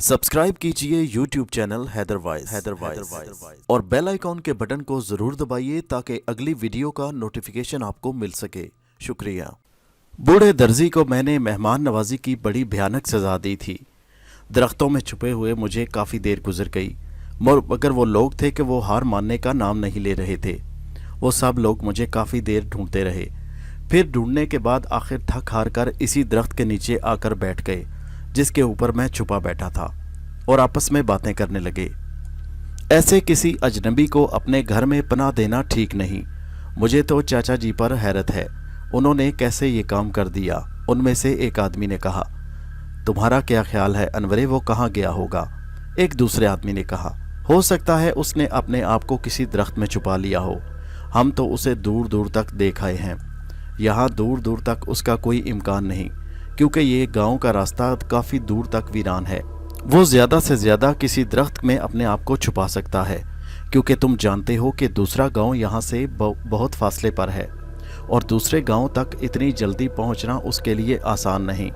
Subscribe कीजिए YouTube channel Haider voice और bell icon के बटन को जरूर दबाइए ताकि अगली वीडियो का नोटिफिकेशन आपको मिल सके। शुक्रिया। बूढ़े दर्जी को मैंने मेहमान नवाजी की बड़ी भयानक सजा दी थी। दरख्तों में छुपे हुए मुझे काफ़ी देर गुजर गई, मगर वो लोग थे कि वो हार मानने का नाम नहीं ले रहे थे। वो सब लोग मुझे काफ़ी देर ढूंढते रहे। फिर ढूंढने के बाद आखिर थक हार कर इसी दरख्त के नीचे आकर बैठ गए जिसके ऊपर मैं छुपा बैठा था, और आपस में बातें करने लगे। ऐसे किसी अजनबी को अपने घर में पनाह देना ठीक नहीं। मुझे तो चाचा जी पर हैरत है, उन्होंने कैसे ये काम कर दिया। उनमें से एक आदमी ने कहा, तुम्हारा क्या ख्याल है अनवरे, वो कहाँ गया होगा? एक दूसरे आदमी ने कहा, हो सकता है उसने अपने आप को किसी दरख्त में छुपा लिया हो। हम तो उसे दूर दूर तक देख आए हैं। यहाँ दूर दूर तक उसका कोई इम्कान नहीं, क्योंकि ये गांव का रास्ता काफ़ी दूर तक वीरान है। वो ज़्यादा से ज़्यादा किसी दरख्त में अपने आप को छुपा सकता है, क्योंकि तुम जानते हो कि दूसरा गांव यहाँ से बहुत फासले पर है और दूसरे गांव तक इतनी जल्दी पहुँचना उसके लिए आसान नहीं।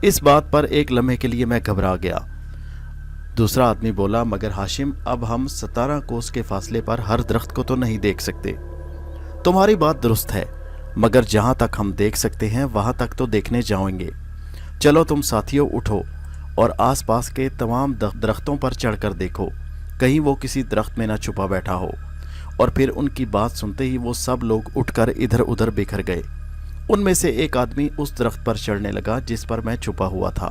इस बात पर एक लम्हे के लिए मैं घबरा गया। दूसरा आदमी बोला, मगर हाशिम, अब हम 17 कोस के फासले पर हर दरख्त को तो नहीं देख सकते। तुम्हारी बात दुरुस्त है, मगर जहाँ तक हम देख सकते हैं वहाँ तक तो देखने जाएंगे। चलो तुम साथियों उठो और आसपास के तमाम दरख्तों पर चढ़कर देखो, कहीं वो किसी दरख्त में ना छुपा बैठा हो। और फिर उनकी बात सुनते ही वो सब लोग उठकर इधर उधर बिखर गए। उनमें से एक आदमी उस दरख्त पर चढ़ने लगा जिस पर मैं छुपा हुआ था।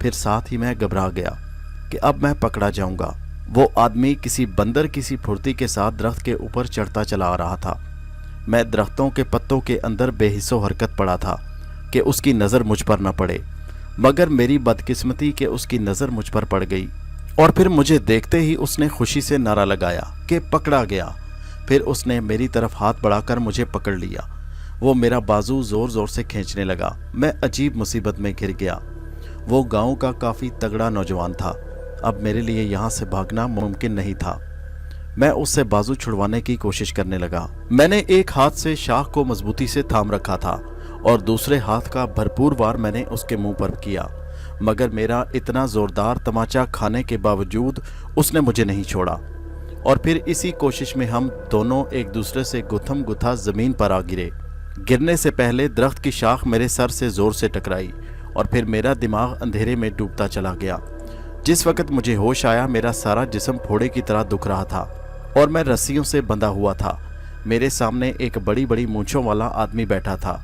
फिर साथ ही मैं घबरा गया कि अब मैं पकड़ा जाऊंगा। वो आदमी किसी बंदर किसी फुर्ती के साथ दरख्त के ऊपर चढ़ता चला आ रहा था। मैं दरख्तों के पत्तों के अंदर बेहिस्सो हरकत पड़ा था कि उसकी नज़र मुझ पर न पड़े, मगर मेरी बदकिस्मती कि उसकी नज़र मुझ पर पड़ गई। और फिर मुझे देखते ही उसने खुशी से नारा लगाया कि पकड़ा गया। फिर उसने मेरी तरफ हाथ बढ़ाकर मुझे पकड़ लिया। वो मेरा बाजू ज़ोर ज़ोर से खींचने लगा। मैं अजीब मुसीबत में घिर गया। वो गाँव का काफ़ी तगड़ा नौजवान था। अब मेरे लिए यहाँ से भागना मुमकिन नहीं था। मैं उससे बाजू छुड़वाने की कोशिश करने लगा। मैंने एक हाथ से शाख को मजबूती से थाम रखा था और दूसरे हाथ का भरपूर वार मैंने उसके मुंह पर किया, मगर मेरा इतना जोरदार तमाचा खाने के बावजूद उसने मुझे नहीं छोड़ा। और फिर इसी कोशिश में हम दोनों एक दूसरे से गुथम गुथा जमीन पर आ गिरे। गिरने से पहले दरख्त की शाख मेरे सर से जोर से टकराई और फिर मेरा दिमाग अंधेरे में डूबता चला गया। जिस वक्त मुझे होश आया, मेरा सारा जिस्म फोड़े की तरह दुख रहा था और मैं रस्सियों से बंधा हुआ था। मेरे सामने एक बड़ी बड़ी मूंछों वाला आदमी बैठा था।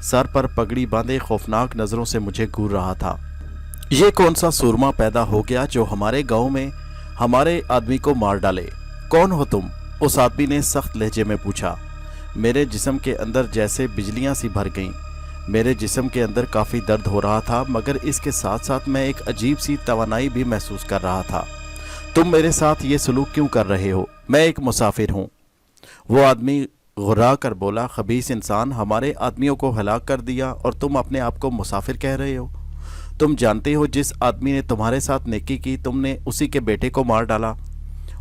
सर पर पगड़ी बांधे खौफनाक नज़रों से मुझे घूर रहा था। ये कौन सा सूरमा पैदा हो गया जो हमारे गांव में हमारे आदमी को मार डाले? कौन हो तुम? उस आदमी ने सख्त लहजे में पूछा। मेरे जिस्म के अंदर जैसे बिजलियां सी भर गईं। मेरे जिस्म के अंदर काफ़ी दर्द हो रहा था, मगर इसके साथ साथ मैं एक अजीब सी तवानाई भी महसूस कर रहा था। तुम मेरे साथ ये सलूक क्यों कर रहे हो? मैं एक मुसाफिर हूँ। वो आदमी घुरा कर बोला, खबीस इंसान, हमारे आदमियों को हलाक कर दिया और तुम अपने आप को मुसाफिर कह रहे हो? तुम जानते हो जिस आदमी ने तुम्हारे साथ नेकी की, तुमने उसी के बेटे को मार डाला,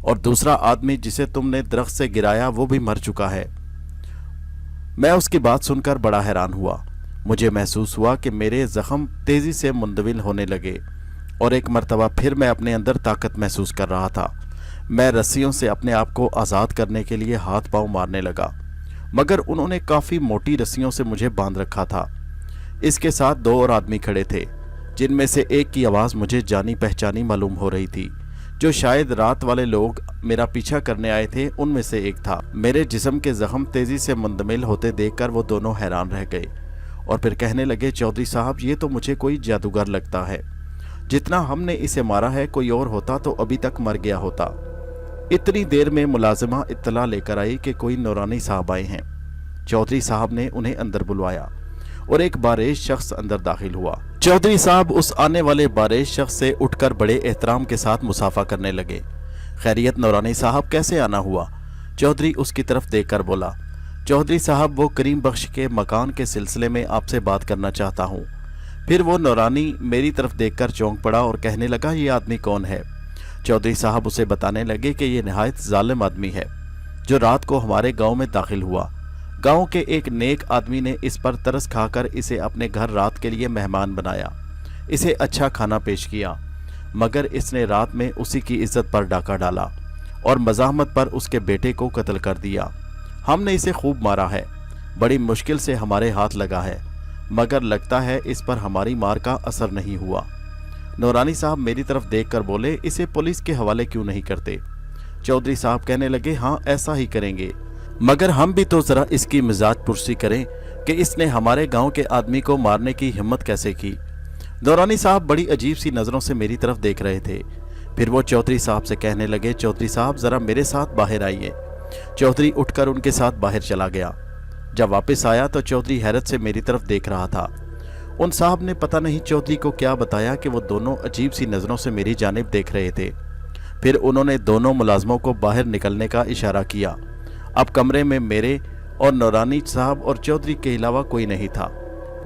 और दूसरा आदमी जिसे तुमने दरख्त से गिराया वो भी मर चुका है। मैं उसकी बात सुनकर बड़ा हैरान हुआ। मुझे महसूस हुआ कि मेरे जख्म तेज़ी से मुंदविल होने लगे और एक मर्तबा फिर मैं अपने अंदर ताकत महसूस कर रहा था। मैं रस्सियों से अपने आप को आज़ाद करने के लिए हाथ पांव मारने लगा, मगर उन्होंने काफ़ी मोटी रस्सियों से मुझे बांध रखा था। इसके साथ 2 और आदमी खड़े थे, जिनमें से एक की आवाज़ मुझे जानी पहचानी मालूम हो रही थी। जो शायद रात वाले लोग मेरा पीछा करने आए थे, उनमें से एक था। मेरे जिस्म के जख्म तेज़ी से मुंदमिल होते देखकर वो दोनों हैरान रह गए और फिर कहने लगे, चौधरी साहब, ये तो मुझे कोई जादूगर लगता है। जितना हमने इसे मारा है, कोई और होता तो अभी तक मर गया होता। इतनी देर में मुलाजिमा इत्तला लेकर आई कि कोई नौरानी साहब आए हैं। चौधरी साहब ने उन्हें अंदर बुलवाया और एक बारेश शख्स अंदर दाखिल हुआ। चौधरी साहब उस आने वाले बारेश शख्स से उठकर बड़े एहतराम के साथ मुसाफा करने लगे। खैरियत नौरानी साहब, कैसे आना हुआ? चौधरी उसकी तरफ देखकर बोला, चौधरी साहब, वो करीम बख्श के मकान के सिलसिले में आपसे बात करना चाहता हूँ। फिर वो नौरानी मेरी तरफ देखकर चौंक पड़ा और कहने लगा, ये आदमी कौन है? चौधरी साहब उसे बताने लगे कि ये नहायत जालिम आदमी है जो रात को हमारे गांव में दाखिल हुआ। गांव के एक नेक आदमी ने इस पर तरस खाकर इसे अपने घर रात के लिए मेहमान बनाया, इसे अच्छा खाना पेश किया। मगर इसने रात में उसी की इज्जत पर डाका डाला और मज़ाहमत पर उसके बेटे को कत्ल कर दिया। हमने इसे खूब मारा है, बड़ी मुश्किल से हमारे हाथ लगा है, मगर लगता है इस पर हमारी मार का असर नहीं हुआ। नौरानी साहब मेरी तरफ देखकर बोले, इसे पुलिस के हवाले क्यों नहीं करते? चौधरी साहब कहने लगे, हाँ ऐसा ही करेंगे, मगर हम भी तो ज़रा इसकी मिजाज पुरसी करें कि इसने हमारे गांव के आदमी को मारने की हिम्मत कैसे की। नौरानी साहब बड़ी अजीब सी नज़रों से मेरी तरफ देख रहे थे। फिर वो चौधरी साहब से कहने लगे, चौधरी साहब ज़रा मेरे साथ बाहर आइए। चौधरी उठकर उनके साथ बाहर चला गया। जब वापस आया तो चौधरी हैरत से मेरी तरफ देख रहा था। उन साहब ने पता नहीं चौधरी को क्या बताया कि वो दोनों अजीब सी नज़रों से मेरी जानिब देख रहे थे। फिर उन्होंने दोनों मुलाजमों को बाहर निकलने का इशारा किया। अब कमरे में मेरे और नौरानी साहब और चौधरी के अलावा कोई नहीं था।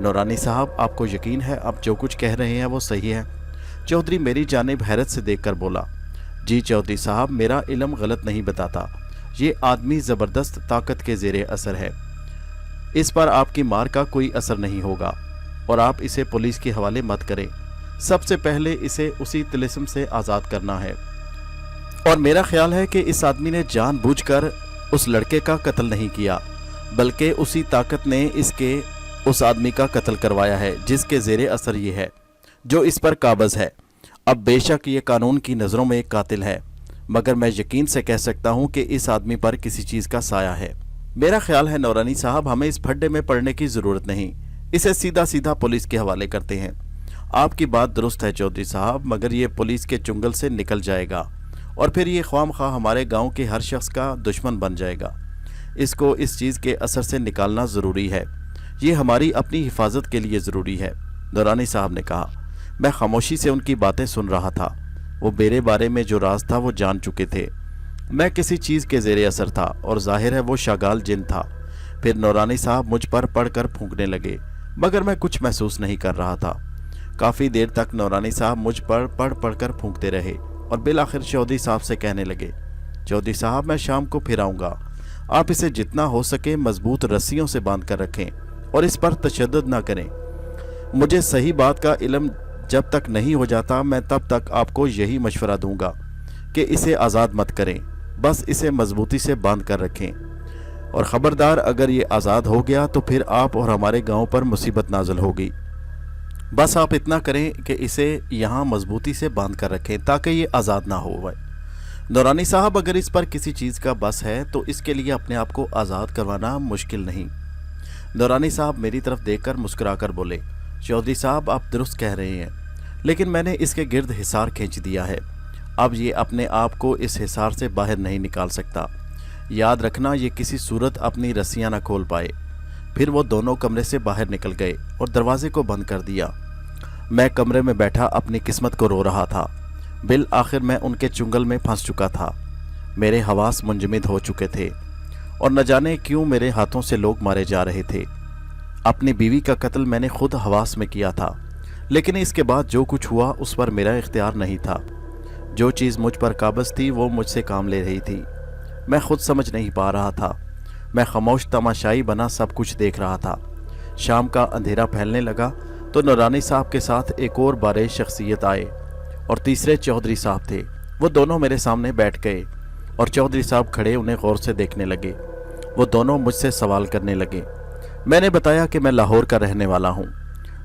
नौरानी साहब, आपको यकीन है आप जो कुछ कह रहे हैं वो सही है? चौधरी मेरी जानिब हैरत से देखकर बोला, जी चौधरी साहब, मेरा इल्म गलत नहीं बताता। ये आदमी ज़बरदस्त ताकत के ज़ेरे असर है, इस पर आपकी मार का कोई असर नहीं होगा और आप इसे पुलिस के हवाले मत करें। सबसे पहले इसे उसी तिलिस्म से आज़ाद करना है और मेरा ख्याल है कि इस आदमी ने जानबूझकर उस लड़के का कत्ल नहीं किया, बल्कि उसी ताकत ने इसके उस आदमी का कत्ल करवाया है जिसके ज़ेरे असर ये है, जो इस पर काबज़ है। अब बेशक ये कानून की नज़रों में एक कातिल है, मगर मैं यकीन से कह सकता हूँ कि इस आदमी पर किसी चीज़ का साया है। मेरा ख्याल है नौरानी साहब, हमें इस फड्डे में पड़ने की ज़रूरत नहीं, इसे सीधा सीधा पुलिस के हवाले करते हैं। आपकी बात दुरुस्त है चौधरी साहब, मगर ये पुलिस के चुंगल से निकल जाएगा और फिर ये ख्वामख्वाह हमारे गांव के हर शख्स का दुश्मन बन जाएगा। इसको इस चीज़ के असर से निकालना ज़रूरी है, ये हमारी अपनी हिफाजत के लिए ज़रूरी है। नौरानी साहब ने कहा। मैं खामोशी से उनकी बातें सुन रहा था। वो मेरे बारे में जो राज था वो जान चुके थे। मैं किसी चीज़ के ज़ेरे असर था और जाहिर है वो शागाल जिन था। फिर नौरानी साहब मुझ पर पढ़कर फूंकने लगे, मगर मैं कुछ महसूस नहीं कर रहा था। काफ़ी देर तक नौरानी साहब मुझ पर पढ़ कर फूंकते रहे और बिलाखिर चौधरी साहब से कहने लगे, चौधरी साहब, मैं शाम को फिर आऊँगा, आप इसे जितना हो सके मजबूत रस्सियों से बांध कर रखें और इस पर तशद्दुद ना करें। मुझे सही बात का इल्म जब तक नहीं हो जाता, मैं तब तक आपको यही मशवरा दूंगा कि इसे आज़ाद मत करें, बस इसे मजबूती से बांध कर रखें और ख़बरदार, अगर ये आज़ाद हो गया तो फिर आप और हमारे गांव पर मुसीबत नाज़िल होगी। बस आप इतना करें कि इसे यहाँ मजबूती से बांध कर रखें ताकि ये आज़ाद ना हो। नौरानी साहब, अगर इस पर किसी चीज़ का बस है तो इसके लिए अपने आप को आज़ाद करवाना मुश्किल नहीं। नौरानी साहब मेरी तरफ देखकर मुस्कुराकर बोले, चौधरी साहब, आप दुरुस्त कह रहे हैं, लेकिन मैंने इसके गिर्द हिसार खींच दिया है। अब ये अपने आप को इस हिसार से बाहर नहीं निकाल सकता। याद रखना, ये किसी सूरत अपनी रस्सियां न खोल पाए। फिर वो दोनों कमरे से बाहर निकल गए और दरवाजे को बंद कर दिया। मैं कमरे में बैठा अपनी किस्मत को रो रहा था। बिल आखिर मैं उनके चुंगल में फंस चुका था। मेरे हवास मुंजमद हो चुके थे और न जाने क्यों मेरे हाथों से लोग मारे जा रहे थे। अपनी बीवी का कत्ल मैंने खुद हवास में किया था, लेकिन इसके बाद जो कुछ हुआ उस पर मेरा इख्तियार नहीं था। जो चीज़ मुझ पर काबज़ थी वो मुझसे काम ले रही थी। मैं खुद समझ नहीं पा रहा था। मैं खामोश तमाशाई बना सब कुछ देख रहा था। शाम का अंधेरा फैलने लगा तो नौरानी साहब के साथ एक और बारे शख्सियत आए और तीसरे चौधरी साहब थे। वो दोनों मेरे सामने बैठ गए और चौधरी साहब खड़े उन्हें गौर से देखने लगे। वो दोनों मुझसे सवाल करने लगे। मैंने बताया कि मैं लाहौर का रहने वाला हूँ,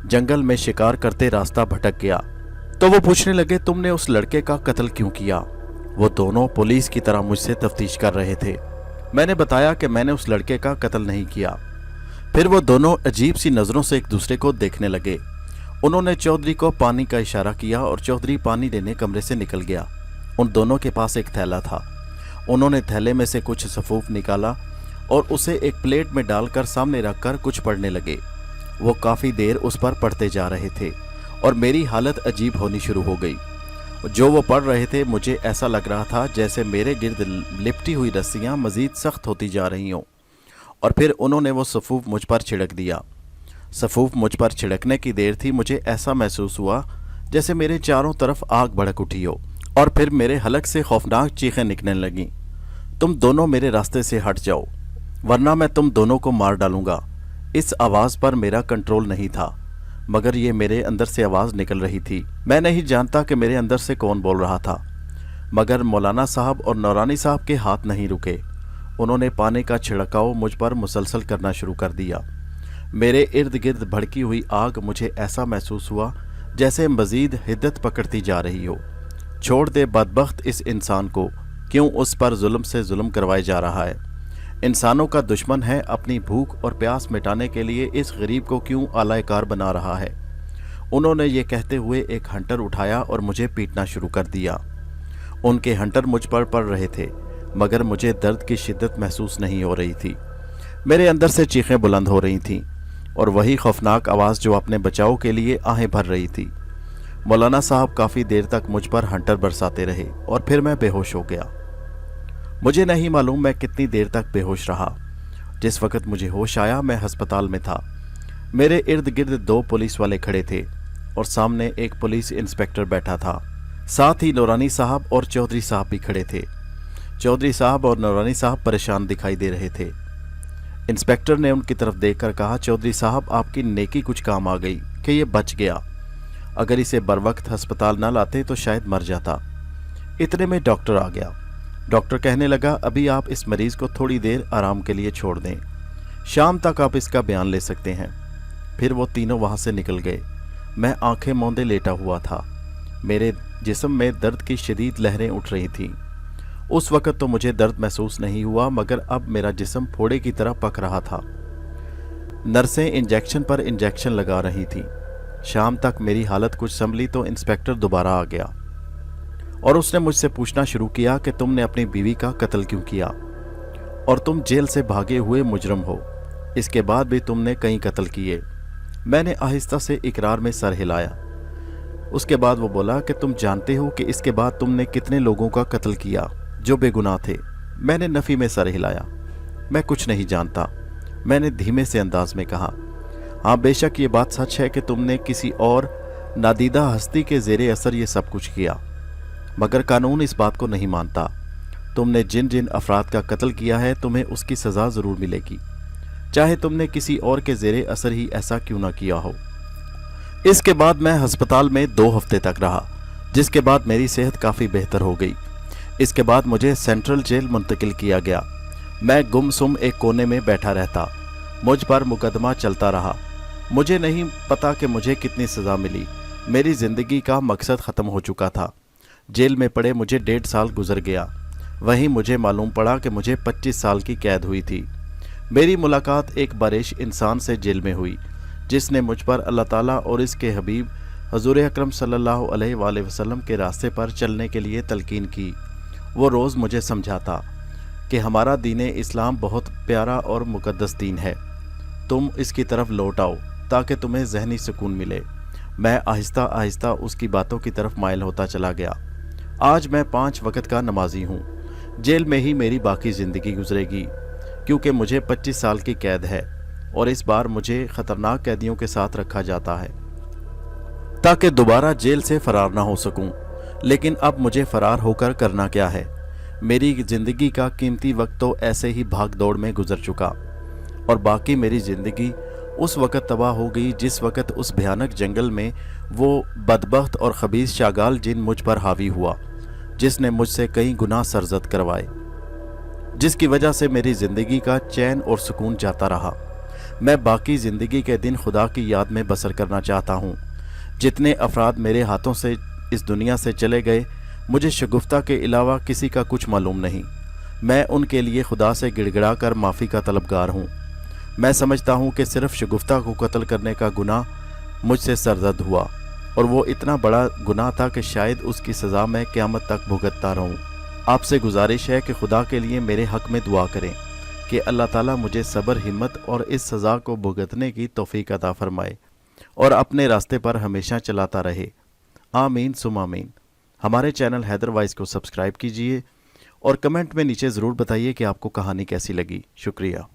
जंगल में शिकार करते रास्ता भटक गया। तो वो पूछने लगे, तुमने उस लड़के का कत्ल क्यों किया? वो दोनों पुलिस की तरह मुझसे तफ्तीश कर रहे थे। मैंने बताया कि मैंने उस लड़के का कत्ल नहीं किया। फिर वो दोनों अजीब सी नज़रों से एक दूसरे को देखने लगे। उन्होंने चौधरी को पानी का इशारा किया और चौधरी पानी लेने कमरे से निकल गया। उन दोनों के पास एक थैला था। उन्होंने थैले में से कुछ सफ़ूफ निकाला और उसे एक प्लेट में डालकर सामने रखकर कुछ पढ़ने लगे। वो काफ़ी देर उस पर पढ़ते जा रहे थे और मेरी हालत अजीब होनी शुरू हो गई। जो वो पढ़ रहे थे मुझे ऐसा लग रहा था जैसे मेरे गिर्द लिपटी हुई रस्सियाँ मज़ीद सख्त होती जा रही हों। और फिर उन्होंने वो सफ़ूफ मुझ पर छिड़क दिया। सफ़ूफ मुझ पर छिड़कने की देर थी, मुझे ऐसा महसूस हुआ जैसे मेरे चारों तरफ आग भड़क उठी हो और फिर मेरे हलक से खौफनाक चीखें निकलने लगीं। तुम दोनों मेरे रास्ते से हट जाओ, वरना मैं तुम दोनों को मार डालूंगा। इस आवाज़ पर मेरा कंट्रोल नहीं था। मगर ये मेरे अंदर से आवाज़ निकल रही थी। मैं नहीं जानता कि मेरे अंदर से कौन बोल रहा था, मगर मौलाना साहब और नौरानी साहब के हाथ नहीं रुके। उन्होंने पानी का छिड़काव मुझ पर मुसलसल करना शुरू कर दिया। मेरे इर्द गिर्द भड़की हुई आग मुझे ऐसा महसूस हुआ जैसे मज़ीद हिद्दत पकड़ती जा रही हो। छोड़ दे बदबख्त इस इंसान को, क्यों उस पर जुल्म से जुल्म करवाया जा रहा है। इंसानों का दुश्मन है, अपनी भूख और प्यास मिटाने के लिए इस गरीब को क्यों आलाकार बना रहा है। उन्होंने ये कहते हुए एक हंटर उठाया और मुझे पीटना शुरू कर दिया। उनके हंटर मुझ पर पड़ रहे थे, मगर मुझे दर्द की शिद्दत महसूस नहीं हो रही थी। मेरे अंदर से चीखें बुलंद हो रही थीं और वही खौफनाक आवाज़ जो अपने बचाव के लिए आहें भर रही थी। मौलाना साहब काफ़ी देर तक मुझ पर हंटर बरसाते रहे और फिर मैं बेहोश हो गया। मुझे नहीं मालूम मैं कितनी देर तक बेहोश रहा। जिस वक्त मुझे होश आया मैं अस्पताल में था। मेरे इर्द गिर्द 2 पुलिस वाले खड़े थे और सामने एक पुलिस इंस्पेक्टर बैठा था। साथ ही नौरानी साहब और चौधरी साहब भी खड़े थे। चौधरी साहब और नौरानी साहब परेशान दिखाई दे रहे थे। इंस्पेक्टर ने उनकी तरफ देखकर कहा, चौधरी साहब, आपकी नेकी कुछ काम आ गई कि ये बच गया। अगर इसे बरवक्त अस्पताल न लाते तो शायद मर जाता। इतने में डॉक्टर आ गया। डॉक्टर कहने लगा, अभी आप इस मरीज को थोड़ी देर आराम के लिए छोड़ दें, शाम तक आप इसका बयान ले सकते हैं। फिर वो तीनों वहाँ से निकल गए। मैं आंखें मूंदे लेटा हुआ था। मेरे जिस्म में दर्द की शदीद लहरें उठ रही थीं। उस वक़्त तो मुझे दर्द महसूस नहीं हुआ, मगर अब मेरा जिस्म फोड़े की तरह पक रहा था। नर्सें इंजेक्शन पर इंजेक्शन लगा रही थीं। शाम तक मेरी हालत कुछ संभली तो इंस्पेक्टर दोबारा आ गया और उसने मुझसे पूछना शुरू किया कि तुमने अपनी बीवी का कत्ल क्यों किया और तुम जेल से भागे हुए मुजरम हो। इसके बाद भी तुमने कई कत्ल किए। मैंने आहिस्ता से इकरार में सर हिलाया। उसके बाद वो बोला कि तुम जानते हो कि इसके बाद तुमने कितने लोगों का कत्ल किया जो बेगुनाह थे। मैंने नफ़ी में सर हिलाया। मैं कुछ नहीं जानता, मैंने धीमे से अंदाज में कहा। हाँ, बेशक ये बात सच है कि तुमने किसी और नादीदा हस्ती के ज़ेरे असर ये सब कुछ किया, मगर कानून इस बात को नहीं मानता। तुमने जिन जिन अफराद का कत्ल किया है तुम्हें उसकी सज़ा ज़रूर मिलेगी, चाहे तुमने किसी और के ज़ेरे असर ही ऐसा क्यों ना किया हो। इसके बाद मैं अस्पताल में 2 हफ्ते तक रहा, जिसके बाद मेरी सेहत काफ़ी बेहतर हो गई। इसके बाद मुझे सेंट्रल जेल मुंतकिल किया गया। मैं गुमसुम एक कोने में बैठा रहता। मुझ पर मुकदमा चलता रहा। मुझे नहीं पता कि मुझे कितनी सज़ा मिली। मेरी ज़िंदगी का मकसद ख़त्म हो चुका था। जेल में पड़े मुझे 1.5 साल गुजर गया। वहीं मुझे मालूम पड़ा कि मुझे 25 साल की कैद हुई थी। मेरी मुलाकात एक बारिश इंसान से जेल में हुई, जिसने मुझ पर अल्लाह ताला और इसके हबीब हजूर अकरम सल्लल्लाहु अलैहि वसल्लम के रास्ते पर चलने के लिए तलकीन की। वो रोज़ मुझे समझाता कि हमारा दीन इस्लाम बहुत प्यारा और मुकद्दस दीन है, तुम इसकी तरफ लौट आओ ताकि तुम्हें जहनी सुकून मिले। मैं आहिस्ता आहिस्ता उसकी बातों की तरफ माइल होता चला गया। आज मैं 5 वक्त का नमाजी हूँ। जेल में ही मेरी बाकी ज़िंदगी गुजरेगी, क्योंकि मुझे 25 साल की कैद है और इस बार मुझे ख़तरनाक कैदियों के साथ रखा जाता है ताकि दोबारा जेल से फ़रार ना हो सकूं। लेकिन अब मुझे फ़रार होकर करना क्या है। मेरी ज़िंदगी का कीमती वक्त तो ऐसे ही भाग दौड़ में गुजर चुका और बाकी मेरी ज़िंदगी उस वक़्त तबाह हो गई जिस वक़्त उस भयानक जंगल में वो बदबख्त और खबीस शागाल जिन मुझ पर हावी हुआ, जिसने मुझसे कई गुनाह सरजद करवाए, जिसकी वजह से मेरी ज़िंदगी का चैन और सुकून जाता रहा। मैं बाकी ज़िंदगी के दिन खुदा की याद में बसर करना चाहता हूँ। जितने अफराद मेरे हाथों से इस दुनिया से चले गए, मुझे शगुफ्ता के अलावा किसी का कुछ मालूम नहीं। मैं उनके लिए खुदा से गिड़गिड़ा कर माफ़ी का तलबगार हूँ। मैं समझता हूँ कि सिर्फ़ शगुफ्ता को कत्ल करने का गुनाह मुझसे सरजद हुआ और वो इतना बड़ा गुनाह था कि शायद उसकी सज़ा मैं क़यामत तक भुगतता रहूँ। आपसे गुजारिश है कि खुदा के लिए मेरे हक़ में दुआ करें कि अल्लाह ताला मुझे सब्र, हिम्मत और इस सज़ा को भुगतने की तौफ़ीक अता फ़रमाए और अपने रास्ते पर हमेशा चलाता रहे। आमीन सुम आमीन। हमारे चैनल हैदर वॉइस को सब्सक्राइब कीजिए और कमेंट में नीचे ज़रूर बताइए कि आपको कहानी कैसी लगी। शुक्रिया।